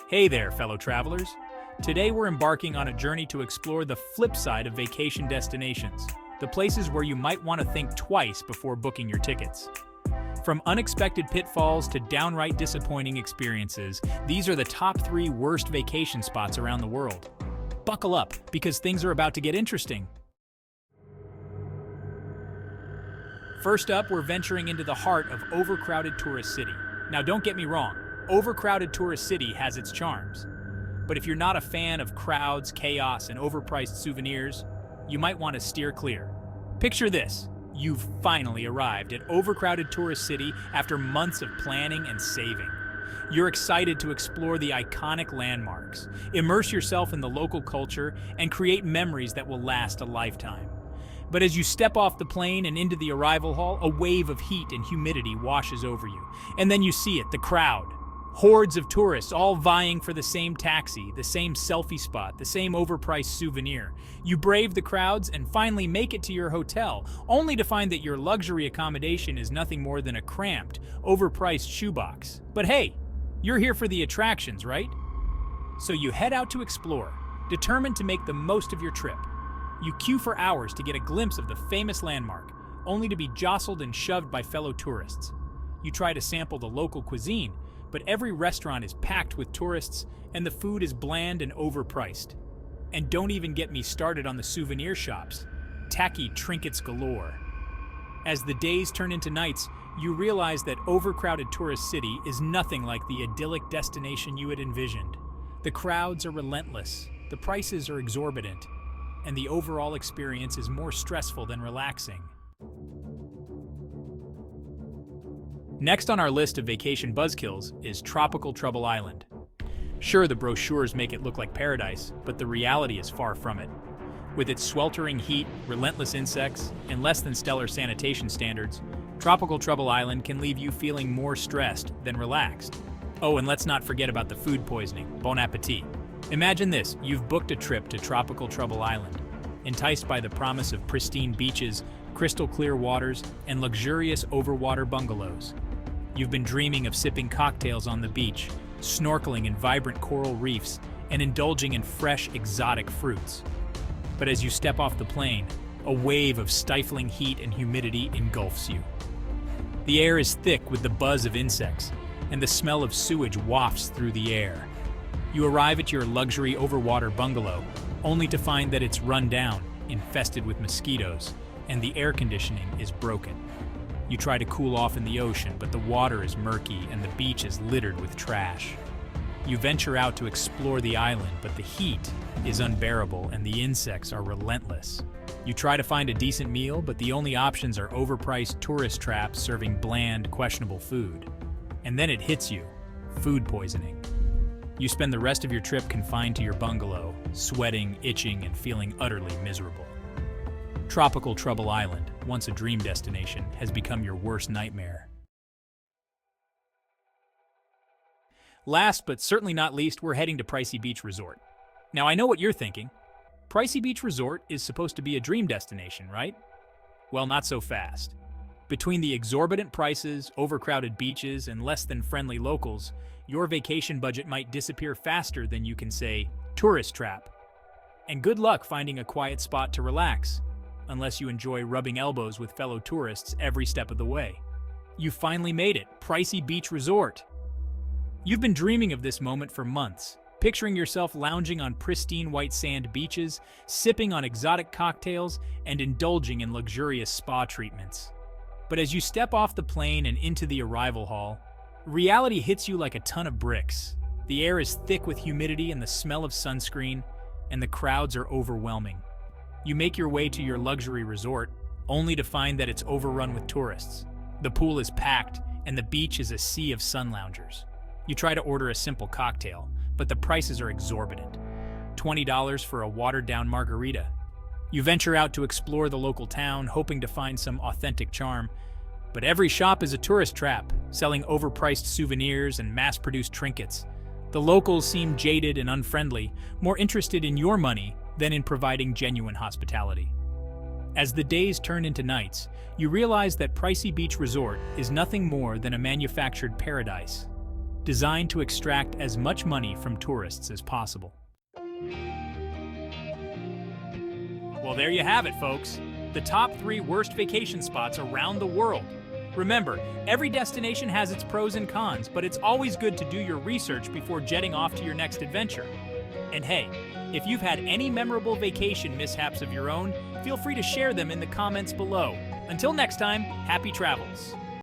Hey there, fellow travelers. Today we're embarking on a journey to explore the flip side of vacation destinations, the places where you might want to think twice before booking your tickets. From unexpected pitfalls to downright disappointing experiences, these are the top 3 worst vacation spots around the world. Buckle up, because things are about to get interesting. First up, we're venturing into the heart of overcrowded tourist city. Now don't get me wrong, overcrowded tourist city has its charms. But if you're not a fan of crowds, chaos, and overpriced souvenirs, you might want to steer clear. Picture this. You've finally arrived at overcrowded tourist city after months of planning and saving. You're excited to explore the iconic landmarks, immerse yourself in the local culture, and create memories that will last a lifetime. But as you step off the plane and into the arrival hall, a wave of heat and humidity washes over you. And then you see it, the crowd. Hordes of tourists all vying for the same taxi, the same selfie spot, the same overpriced souvenir. You brave the crowds and finally make it to your hotel, only to find that your luxury accommodation is nothing more than a cramped, overpriced shoebox. But hey, you're here for the attractions, right? So you head out to explore, determined to make the most of your trip. You queue for hours to get a glimpse of the famous landmark, only to be jostled and shoved by fellow tourists. You try to sample the local cuisine, but every restaurant is packed with tourists and the food is bland and overpriced. And don't even get me started on the souvenir shops. Tacky trinkets galore. As the days turn into nights, you realize that overcrowded tourist city is nothing like the idyllic destination you had envisioned. The crowds are relentless, the prices are exorbitant, and the overall experience is more stressful than relaxing. Next on our list of vacation buzzkills is Tropical Trouble Island. Sure, the brochures make it look like paradise, but the reality is far from it. With its sweltering heat, relentless insects, and less than stellar sanitation standards, Tropical Trouble Island can leave you feeling more stressed than relaxed. Oh, and let's not forget about the food poisoning. Bon appetit. Imagine this, you've booked a trip to Tropical Trouble Island, enticed by the promise of pristine beaches, crystal clear waters, and luxurious overwater bungalows. You've been dreaming of sipping cocktails on the beach, snorkeling in vibrant coral reefs, and indulging in fresh, exotic fruits. But as you step off the plane, a wave of stifling heat and humidity engulfs you. The air is thick with the buzz of insects, and the smell of sewage wafts through the air. You arrive at your luxury overwater bungalow, only to find that it's run down, infested with mosquitoes, and the air conditioning is broken. You try to cool off in the ocean, but the water is murky and the beach is littered with trash. You venture out to explore the island, but the heat is unbearable and the insects are relentless. You try to find a decent meal, but the only options are overpriced tourist traps serving bland, questionable food. And then it hits you, food poisoning. You spend the rest of your trip confined to your bungalow, sweating, itching, and feeling utterly miserable. Tropical Trouble Island, once a dream destination, has become your worst nightmare. Last but certainly not least, we're heading to Pricey Beach Resort. Now I know what you're thinking. Pricey Beach Resort is supposed to be a dream destination, right? Well, not so fast. Between the exorbitant prices, overcrowded beaches, and less than friendly locals, your vacation budget might disappear faster than you can say, tourist trap. And good luck finding a quiet spot to relax, unless you enjoy rubbing elbows with fellow tourists every step of the way. You finally made it, Pricey Beach Resort. You've been dreaming of this moment for months, picturing yourself lounging on pristine white sand beaches, sipping on exotic cocktails, and indulging in luxurious spa treatments. But as you step off the plane and into the arrival hall, reality hits you like a ton of bricks. The air is thick with humidity and the smell of sunscreen, and the crowds are overwhelming. You make your way to your luxury resort, only to find that it's overrun with tourists. The pool is packed, and the beach is a sea of sun loungers. You try to order a simple cocktail, but the prices are exorbitant. $20 for a watered-down margarita. You venture out to explore the local town, hoping to find some authentic charm, but every shop is a tourist trap, selling overpriced souvenirs and mass-produced trinkets. The locals seem jaded and unfriendly, more interested in your money than in providing genuine hospitality. As the days turn into nights, you realize that Pricey Beach Resort is nothing more than a manufactured paradise. designed to extract as much money from tourists as possible. Well, there you have it, folks. The top 3 worst vacation spots around the world. Remember, every destination has its pros and cons, but it's always good to do your research before jetting off to your next adventure. And hey, if you've had any memorable vacation mishaps of your own, feel free to share them in the comments below. Until next time, happy travels!